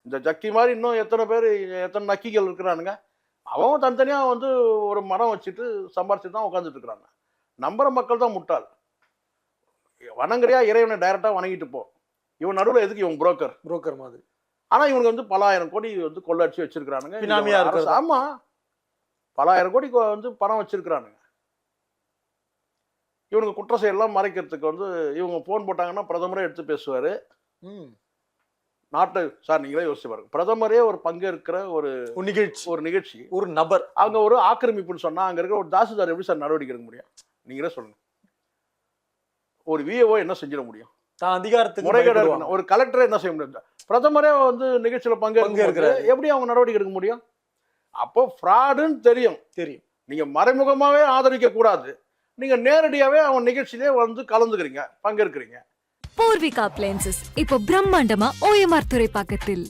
இந்த ஜக்கி மாதிரி இன்னும் எத்தனை பேர், எத்தனை நக்கிகள் இருக்கிறானுங்க. அவன் தனித்தனியா வந்து ஒரு மரம் வச்சுட்டு சம்பாரிச்சு தான் உட்காந்துட்டு இருக்கிறாங்க. நம்புற மக்கள் தான் முட்டாள். வணங்குறியா இறைவனை டைரக்டா வணங்கிட்டு போ. இவன் நடுவுல எதுக்கு இவன் புரோக்கர்? புரோக்கர் மாதிரி. ஆனா இவனுக்கு வந்து பல ஆயிரம் கோடி வந்து கொள்ள அடிச்சு வச்சிருக்கானுங்க. பினாமியா இருக்கிறது. ஆமா, பல ஆயிரம் கோடி வந்து பணம் வச்சிருக்கானுங்க. இவனுக்கு குற்ற செயலாம் மறைக்கிறதுக்கு வந்து இவங்க போன் போட்டாங்கன்னா பிரதமரே எடுத்து பேசுவாரு. நாட்டை சார் நீங்களே யோசிச்சு பாருங்க, பிரதமரே ஒரு பங்கேற்கிற ஒரு நிகழ்ச்சி, ஒரு நபர் அங்க ஒரு ஆக்கிரமிப்புன்னு சொன்னா அங்க இருக்கிற ஒரு தாசில்தார் எப்படி சார் நடவடிக்கை எடுக்க முடியும்? நீங்களே சொல்லுங்க. ஒரு விஏஓ என்ன செஞ்சிட முடியும்? அதிகாரத்துக்கு முறைகேடு இருக்கணும். ஒரு கலெக்டரை என்ன செய்ய முடியும்? பிரதமரே வந்து நிகழ்ச்சியில பங்கேற்கிறாரு, எப்படி அவங்க நடவடிக்கை எடுக்க முடியும்? அப்போ ஃப்ராடுன்னு தெரியும். நீங்க மறைமுகமாவே ஆதரிக்க கூடாது, நீங்க நேரடியாவே அவன் நிகழ்ச்சியிலே வந்து கலந்துக்கிறீங்க, பங்கேற்கிறீங்க. பூர்விகா அப்ளையன்சஸ் இப்போ பிரம்மாண்டமா OMR துறைப்பாக்கத்தில்.